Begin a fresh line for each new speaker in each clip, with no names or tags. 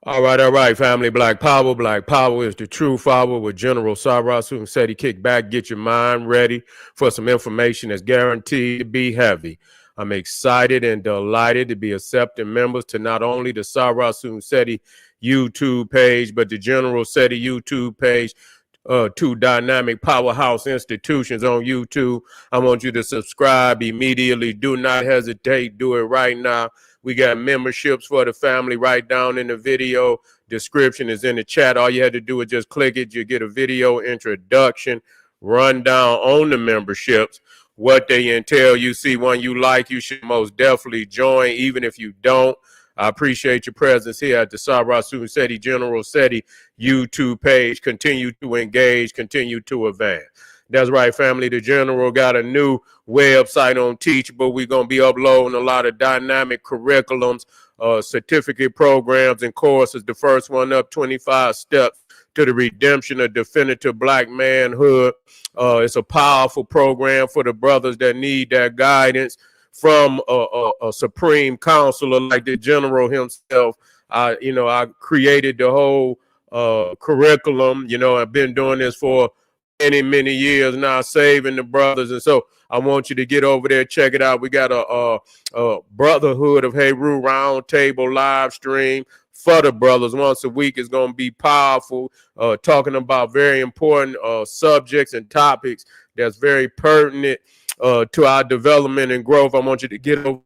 All right, family. Black Power. Black Power is the true power with General Sarasu said he kick back, get your mind ready for some information that's guaranteed to be heavy. I'm excited and delighted to be accepting members to not only the Sarasu Seti YouTube page, but the General Seti YouTube page, two dynamic powerhouse institutions on YouTube. I want you to subscribe immediately. Do not hesitate. Do it right now. We got memberships for the family right down in the video. Description is in the chat. All you had to do is just click it. You get a video introduction, rundown on the memberships, what they entail. You see one you like, you should most definitely join, even if you don't. I appreciate your presence here at the Sarasu Seti General Seti YouTube page. Continue to engage, continue to advance. That's right, family. The General got a new website on Teachable. We're going to be uploading a lot of dynamic curriculums, certificate programs, and courses. The first one up, 25 Steps to the Redemption of Definitive Black Manhood. It's a powerful program for the brothers that need that guidance from a supreme counselor like the General himself. I created the whole curriculum. I've been doing this for many years now, saving the brothers, and so I want you to get over there, check it out. We got a Brotherhood of Heru round table live stream for the brothers once a week. Is going to be powerful, talking about very important subjects and topics that's very pertinent to our development and growth. I want you to get over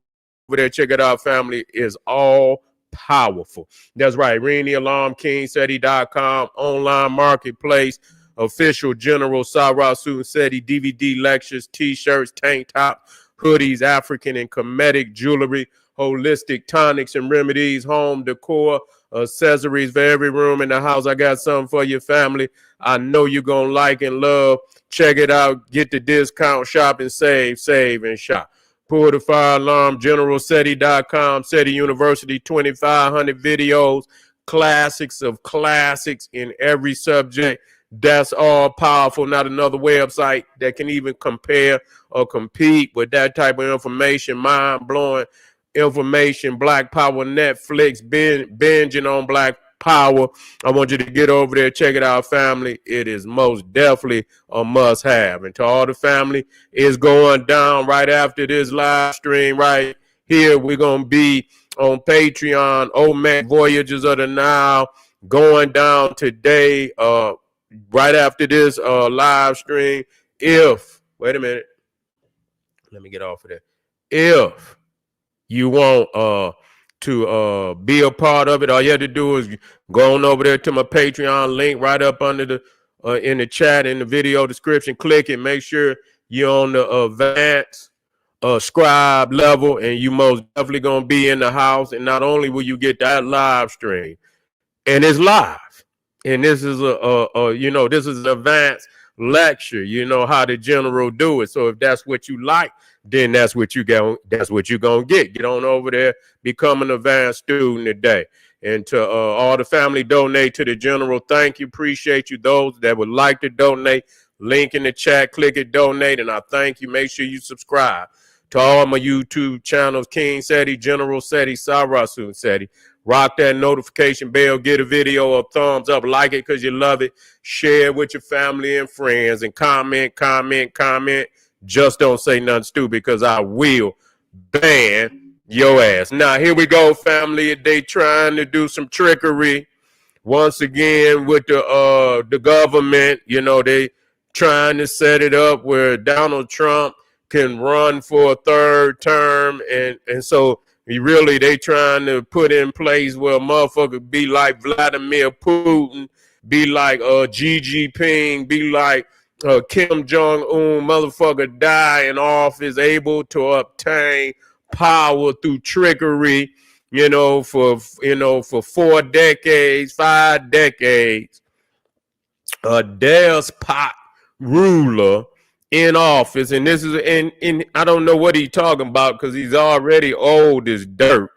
there, check it out. Family is all powerful. That's right. Ring the alarm, KingSeti.com, online marketplace. Official General Sarasu Seti DVD lectures, t-shirts, tank top, hoodies, African and Kemetic jewelry, holistic tonics and remedies, home decor, accessories for every room in the house. I got something for your family. I know you're going to like and love. Check it out. Get the discount, shop and save and shop. Pull the fire alarm, GeneralSeti.com, Seti University, 2,500 videos, classics of classics in every subject. That's all powerful. Not another website that can even compare or compete with that type of information. Mind-blowing information. Black Power Netflix, binging on Black Power. I want you to get over there, check it out, family. It is most definitely a must-have. And to all the family, it's going down right after this live stream right here. We're going to be on Patreon, OMAC Voyages of the Nile, going down today, right after this live stream. Wait a minute, let me get off of that. If you want to be a part of it, all you have to do is go on over there to my Patreon link right up under the in the chat, in the video description. Click it. Make sure you're on the advanced scribe level, and you most definitely gonna be in the house. And not only will you get that live stream, and it's live. And this is this is an advanced lecture. You know how the General do it. So if that's what you like, then that's what you're gonna get. Get on over there, become an advanced student today. And to all the family, donate to the General. Thank you, appreciate you. Those that would like to donate, link in the chat, click it, donate, and I thank you. Make sure you subscribe to all my YouTube channels: King Seti, General Seti, Sarasu Seti. Rock that notification bell, get a video a thumbs up, like it because you love it, share it with your family and friends, and comment. Just don't say nothing stupid, because I will ban your ass. Now, here we go, family. They trying to do some trickery once again with the government. They trying to set it up where Donald Trump can run for a third term, and so they trying to put in place where a motherfucker be like Vladimir Putin, be like Xi Jinping, be like Kim Jong-un, motherfucker die in office, able to obtain power through trickery, for 4 decades, 5 decades. A despot ruler in office, and this is in I don't know what he's talking about, because he's already old as dirt.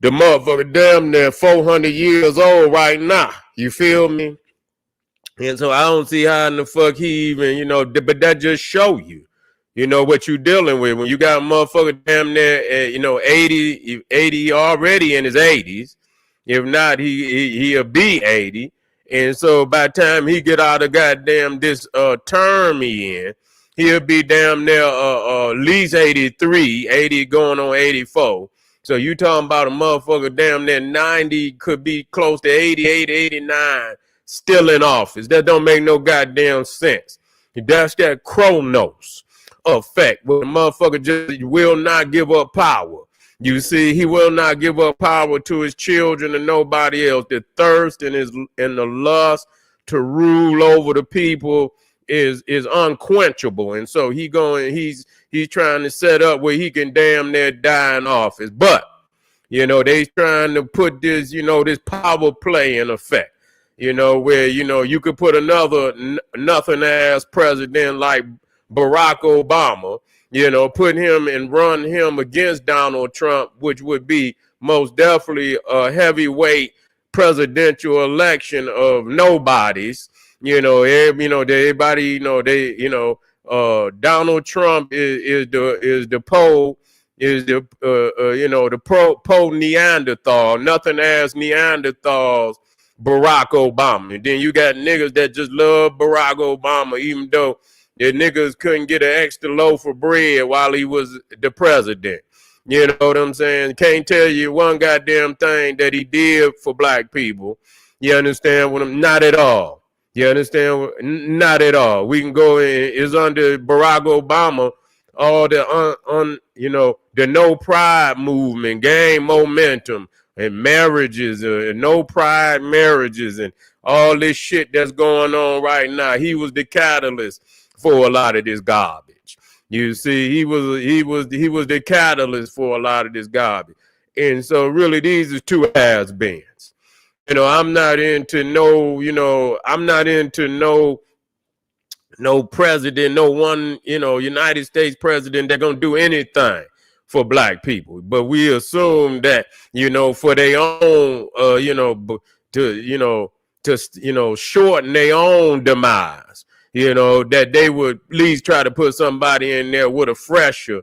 The motherfucker damn near 400 years old right now. You feel me? And so I don't see how in the fuck he even, but that just show you, what you dealing with when you got a motherfucker damn near 80 already in his 80s. If not, he'll be 80. And so by the time he get out of goddamn this term he in, he'll be damn near at least 83, 80 going on 84. So you talking about a motherfucker damn near 90, could be close to 88, 89, still in office. That don't make no goddamn sense. That's that Chronos effect, where the motherfucker just will not give up power. You see, he will not give up power to his children and nobody else. The thirst and the lust to rule over the people is unquenchable. And so he's trying to set up where he can damn near die in office. But they trying to put this, this power play in effect. Where you could put another nothing ass president like Barack Obama, put him and run him against Donald Trump, which would be most definitely a heavyweight presidential election of nobodies. Everybody, Donald Trump is the pole. Is the the pro Neanderthal, nothing as Neanderthals, Barack Obama. And then you got niggas that just love Barack Obama, even though the niggas couldn't get an extra loaf of bread while he was the president. You know what I'm saying? Can't tell you one goddamn thing that he did for black people. You understand what I'm? Not at all. You understand? Not at all. We can go in. It's under Barack Obama. All the the no pride movement, gain momentum, and marriages, no pride marriages, and all this shit that's going on right now. He was the catalyst for a lot of this garbage. You see, he was the catalyst for a lot of this garbage. And so really these are two has-beens. I'm not into no president, no one, United States president that gonna do anything for black people. But we assume that, for their own, to shorten their own demise, that they would at least try to put somebody in there with a fresher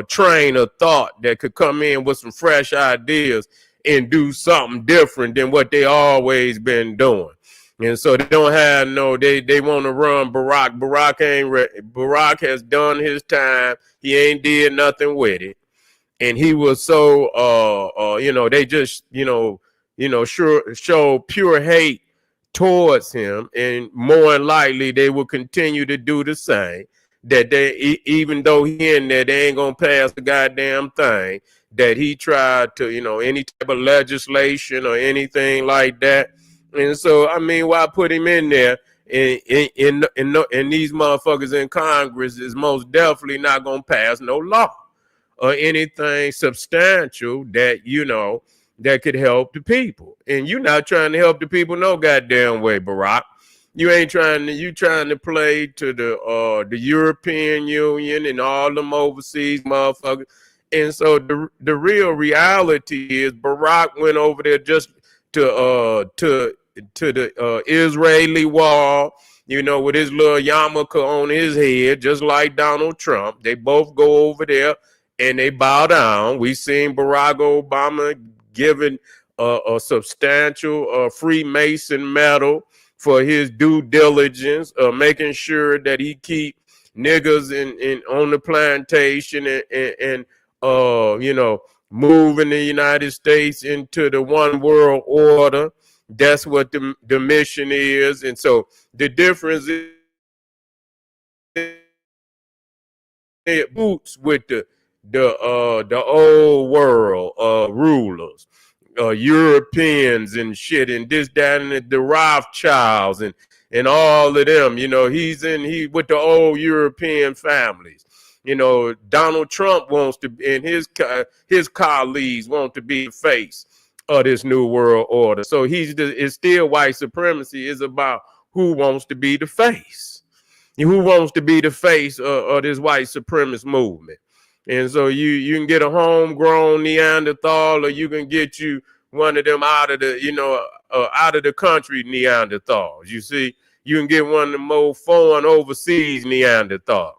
train of thought that could come in with some fresh ideas and do something different than what they always been doing. And so they don't have they want to run Barack. Barack has done his time. He ain't did nothing with it. And he was so they just show pure hate towards him, and more than likely they will continue to do the same. That they, even though he in there, they ain't gonna pass the goddamn thing that he tried to, any type of legislation or anything like that. And so, I mean, why put him in there? And these motherfuckers in Congress is most definitely not gonna pass no law or anything substantial that that could help the people. And you're not trying to help the people no goddamn way, Barack. You ain't trying to. You trying to play to the European Union and all them overseas motherfuckers. And so the real reality is Barack went over there just to the Israeli wall, with his little yarmulke on his head, just like Donald Trump. They both go over there and they bow down. We seen Barack Obama giving a substantial Freemason medal for his due diligence, making sure that he keep niggas in on the plantation and moving the United States into the one world order. That's what the mission is. And so the difference is it boots with the old world rulers, Europeans and shit, and this, that, and the Rothschilds and all of them. He with the old European families. Donald Trump wants to, and his colleagues want to be the face of this new world order. So it's still white supremacy is about who wants to be the face. Who wants to be the face of this white supremacist movement. And so you can get a homegrown Neanderthal, or you can get you one of them out of the country Neanderthals. You see, you can get one of the more foreign overseas Neanderthals.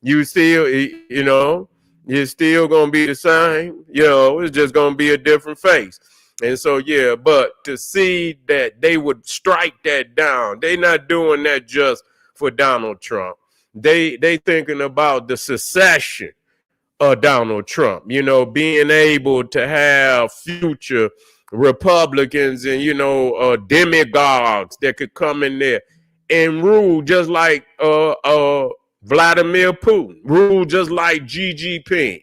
You still, it's still gonna be the same. It's just gonna be a different face. And so, yeah, but to see that they would strike that down, they not doing that just for Donald Trump. They thinking about the secession of Donald Trump, being able to have future Republicans and, demagogues that could come in there and rule just like Vladimir Putin, rule just like Xi Jinping,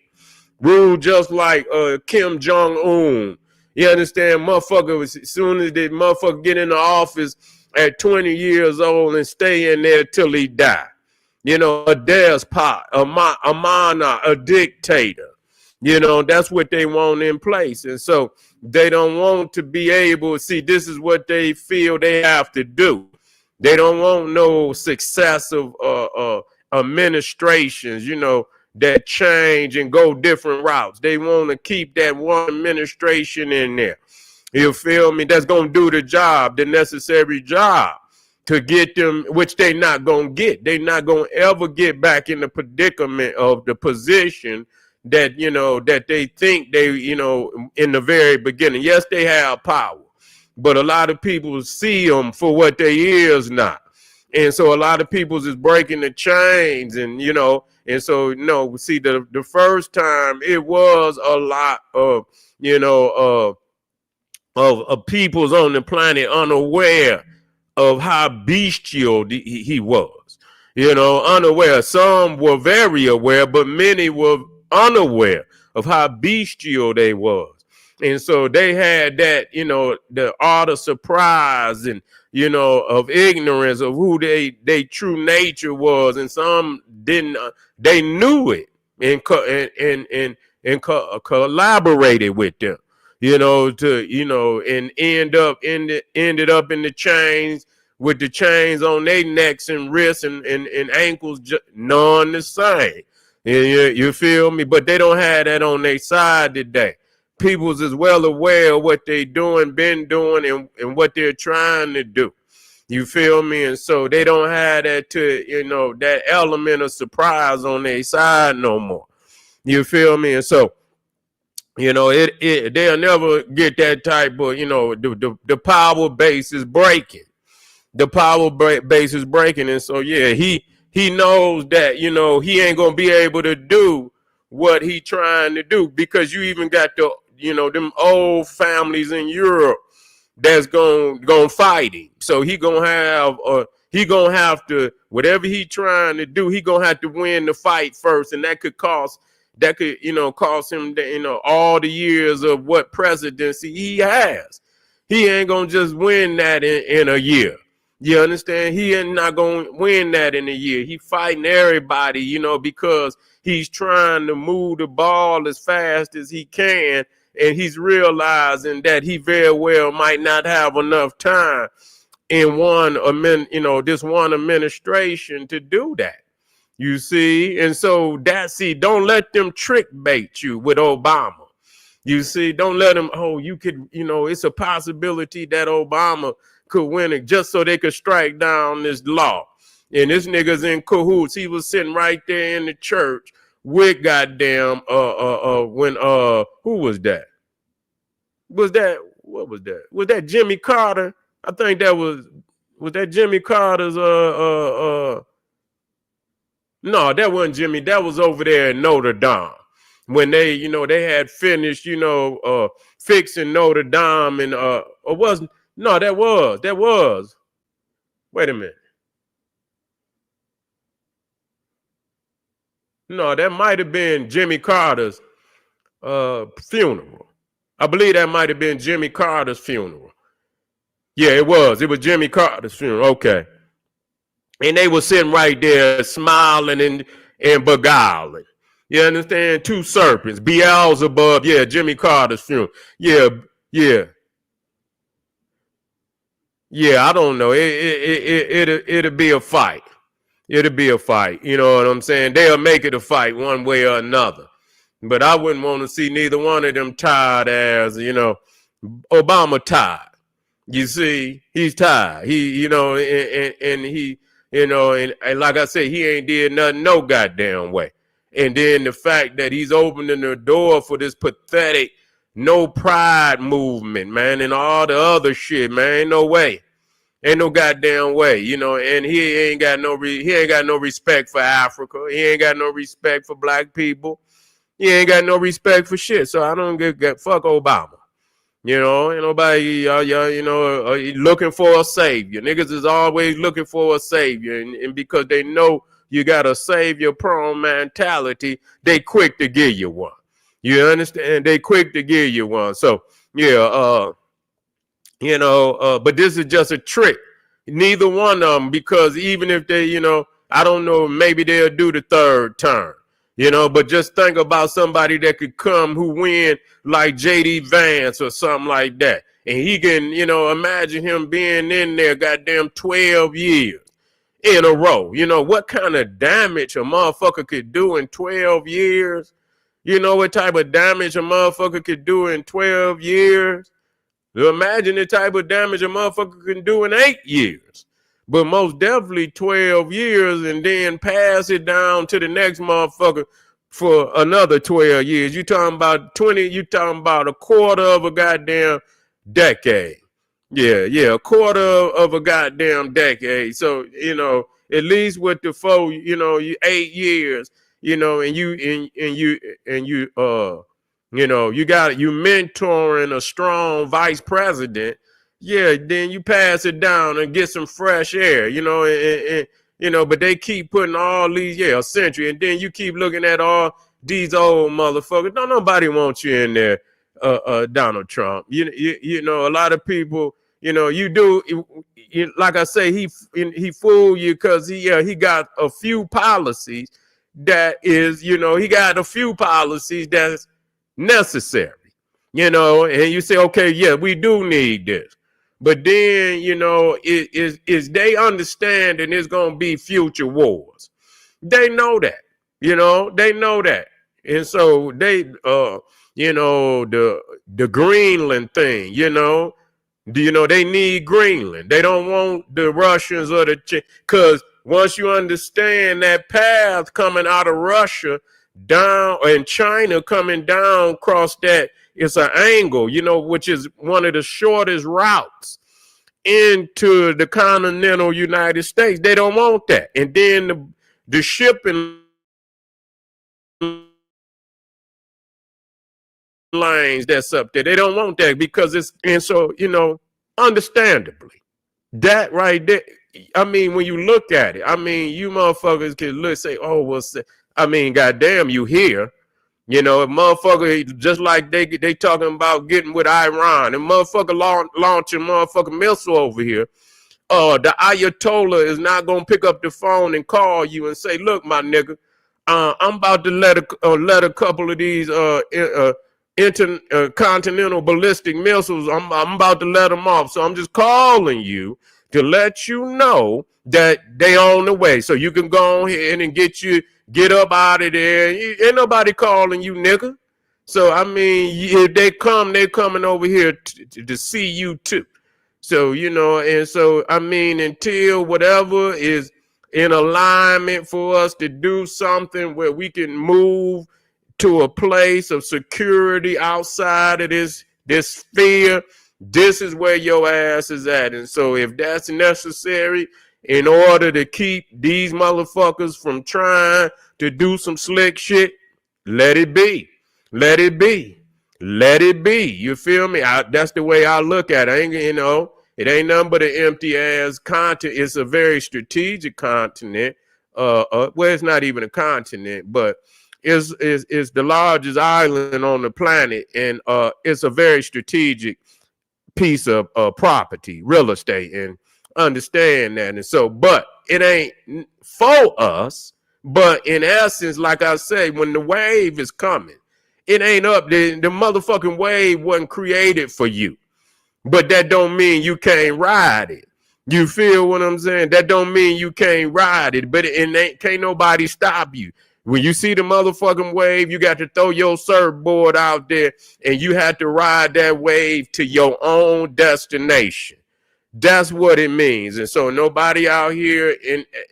rule just like Kim Jong-un. You understand? Motherfucker, as soon as the motherfucker get in the office at 20 years old and stay in there till he die. A despot, a monarch, a dictator. That's what they want in place. And so they don't want to be able to see this is what they feel they have to do. They don't want no successive administrations, that change and go different routes. They want to keep that one administration in there. You feel me? That's going to do the job, the necessary job to get them, which they not going to get. They not going to ever get back in the predicament of the position that, that they think they, in the very beginning. Yes, they have power, but a lot of people see them for what they is not. And so a lot of people is breaking the chains and, and so, see the first time it was a lot of, of peoples on the planet unaware of how bestial he was, unaware. Some were very aware, but many were unaware of how bestial they was. And so they had that, the art of surprise and, of ignorance of who they true nature was. And some didn't, they knew it and collaborated with them. And ended up in the chains with the chains on their necks and wrists and ankles, none the same. You feel me? But they don't have that on their side today. People's is well aware of what they doing, been doing, and what they're trying to do. You feel me? And so they don't have that that element of surprise on their side no more. You feel me? And so, they'll never get that type of, the power base is breaking. The power base is breaking. And so, yeah, he knows that, he ain't going to be able to do what he trying to do because you even got the, them old families in Europe that's going to fight him. So he going to have to, whatever he trying to do, he going to have to win the fight first. And that could cost him, all the years of what presidency he has. He ain't going to just win that in a year. You understand? He ain't not going to win that in a year. He fighting everybody, because he's trying to move the ball as fast as he can. And he's realizing that he very well might not have enough time in this one administration to do that. You see? And so don't let them trick bait you with Obama. You see, don't let them, you could, it's a possibility that Obama could win it just so they could strike down this law. And this nigga's in cahoots. He was sitting right there in the church with goddamn, who was that? What was that? Was that Jimmy Carter? I think that was that Jimmy Carter's, no, that wasn't Jimmy. That was over there in Notre Dame when they, they had finished, fixing Notre Dame and, or wasn't, no, that was, wait a minute. No, that might have been Jimmy Carter's funeral. I believe that might have been Jimmy Carter's funeral. Yeah, it was. It was Jimmy Carter's funeral. Okay. And they were sitting right there smiling and beguiling. You understand? Two serpents. Beelzebub. Yeah, Jimmy Carter's funeral. Yeah. Yeah, I don't know. It'll be a fight. It'll be a fight. You know what I'm saying? They'll make it a fight one way or another. But I wouldn't want to see neither one of them tired as, Obama tired. You see, he's tired. He, and he, and like I said, he ain't did nothing no goddamn way. And then the fact that he's opening the door for this pathetic, no pride movement, man, and all the other shit, man. Ain't no way. Ain't no goddamn way, you know, and he ain't got no respect for Africa. He ain't got no respect for black people. He ain't got no respect for shit. So I don't get fuck Obama. You know, ain't nobody, you know, looking for a savior. Niggas is always looking for a savior. And because they know you got a savior prone mentality, they quick to give you one. You understand? They quick to give you one. So, yeah, you know, but this is just a trick. Neither one of them, because even if they, you know, I don't know, maybe they'll do the third term, you know, but just think about somebody that could come who win like J.D. Vance or something like that. And he can, you know, imagine him being in there goddamn 12 years in a row. You know, what kind of damage a motherfucker could do in 12 years? You know what type of damage a motherfucker could do in 12 years? Imagine the type of damage a motherfucker can do in 8 years, but most definitely 12 years, and then pass it down to the next motherfucker for another 12 years. You talking about 20, you talking about a quarter of a goddamn decade. Yeah, a quarter of a goddamn decade. So, you know, at least with the 4, you know, 8 years, you know, and you you know, you mentoring a strong vice president. Yeah, then you pass it down and get some fresh air, you know, and you know, but they keep putting all these, a century, and then you keep looking at all these old motherfuckers. Don't nobody want you in there, Donald Trump. You know, a lot of people, you know, like I say, he fooled you because he got a few policies that is, you know, he got a few policies that's necessary, you know, and you say, okay, yeah, we do need this, but then, you know, is they understand and there's gonna be future wars. They know that, you know, they know that, and so they, you know, the Greenland thing, you know, they need Greenland. They don't want the Russians or because once you understand that path coming out of Russia down and China coming down across that, it's an angle, you know, which is one of the shortest routes into the continental United States. They don't want that. And then the shipping lanes that's up there, they don't want that because it's, and so, you know, understandably, that right there, I mean, when you look at it, I mean, you motherfuckers can look, say, oh, well, I mean, goddamn, you here. You know, a motherfucker, just like they talking about getting with Iran, and motherfucker launching motherfucking missile over here. The Ayatollah is not gonna pick up the phone and call you and say, look, my nigga, I'm about to let a couple of these intercontinental ballistic missiles. I'm about to let them off. So I'm just calling you to let you know that they on the way. So you can go ahead and get up out of there. Ain't nobody calling you, nigga. So, I mean, if they come, they coming over here to see you too. So, you know, and so, I mean, until whatever is in alignment for us to do something where we can move to a place of security outside of this sphere, this is where your ass is at. And so if that's necessary in order to keep these motherfuckers from trying to do some slick shit, let it be. Let it be. Let it be. You feel me? That's the way I look at it. You know, it ain't nothing but an empty ass continent. It's a very strategic continent. Well, it's not even a continent, but it's the largest island on the planet, and it's a very strategic piece of property, real estate, and understand that. And so, but it ain't for us. But in essence, like I say, when the wave is coming, it ain't up. The motherfucking wave wasn't created for you. But that don't mean you can't ride it. You feel what I'm saying? That don't mean you can't ride it, but can't nobody stop you. When you see the motherfucking wave, you got to throw your surfboard out there and you have to ride that wave to your own destination. That's what it means. And so nobody out here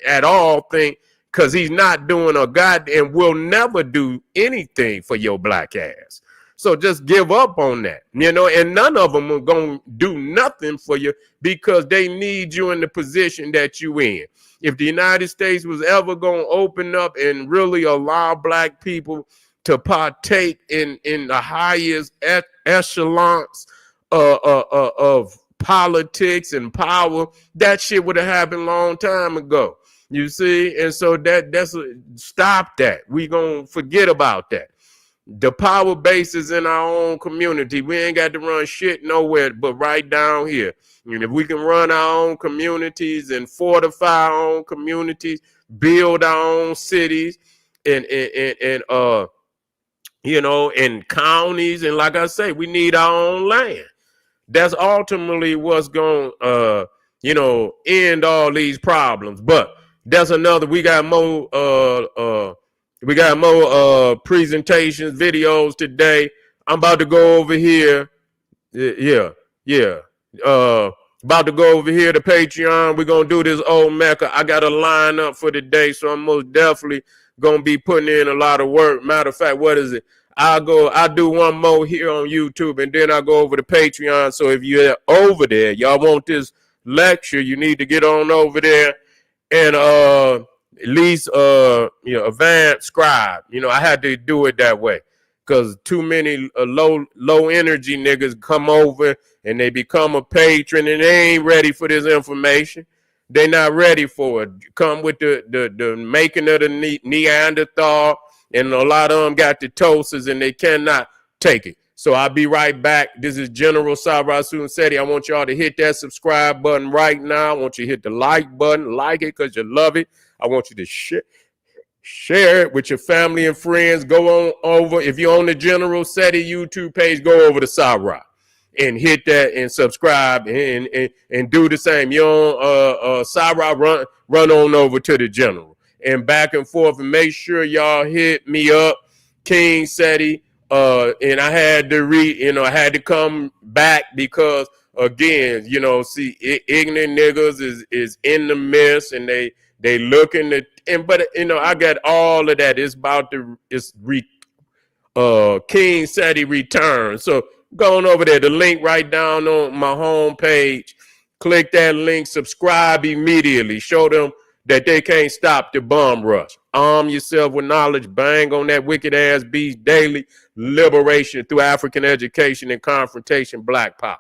at all think, because he's not doing a goddamn, will never do anything for your black ass. So just give up on that, and none of them are going to do nothing for you because they need you in the position that you in. If the United States was ever going to open up and really allow black people to partake in the highest echelons of politics and power, that shit would have happened a long time ago. You see, and so stop that. We gonna forget about that. The power base is in our own community. We ain't got to run shit nowhere but right down here. And if we can run our own communities and fortify our own communities, build our own cities, and in counties, and like I say, we need our own land. That's ultimately what's going end all these problems. But that's another. We got more presentations, videos today. I'm about to go over here. Yeah. About to go over here to Patreon. We're gonna do this old Mecca. I got a line up for today, so I'm most definitely gonna be putting in a lot of work. Matter of fact, what is it? I'll do one more here on YouTube, and then I'll go over to Patreon. So if you're over there, y'all want this lecture, you need to get on over there and at least advance scribe. I had to do it that way because too many low energy niggas come over and they become a patron and they ain't ready for this information. They're not ready for it. Come with the making of the Neanderthal, and a lot of them got the toasters and they cannot take it. So I'll be right back. This is General Cyrus Seti. I want y'all to hit that subscribe button right now. I want you to hit the like button, like it because you love it. I want you to share it with your family and friends. Go on over. If you're on the General Seti YouTube page, go over to Cyrus and hit that and subscribe and do the same. You're on Cyrus, run on over to the General. And back and forth, and make sure y'all hit me up, King Seti. And I had to I had to come back because again, see, ignorant niggas is in the mess, and they looking at, but I got all of that. It's about King Seti return. So going over there, the link right down on my home page. Click that link, subscribe immediately. Show them that they can't stop the bomb rush. Arm yourself with knowledge. Bang on that wicked ass beast daily. Liberation through African education and confrontation. Black power.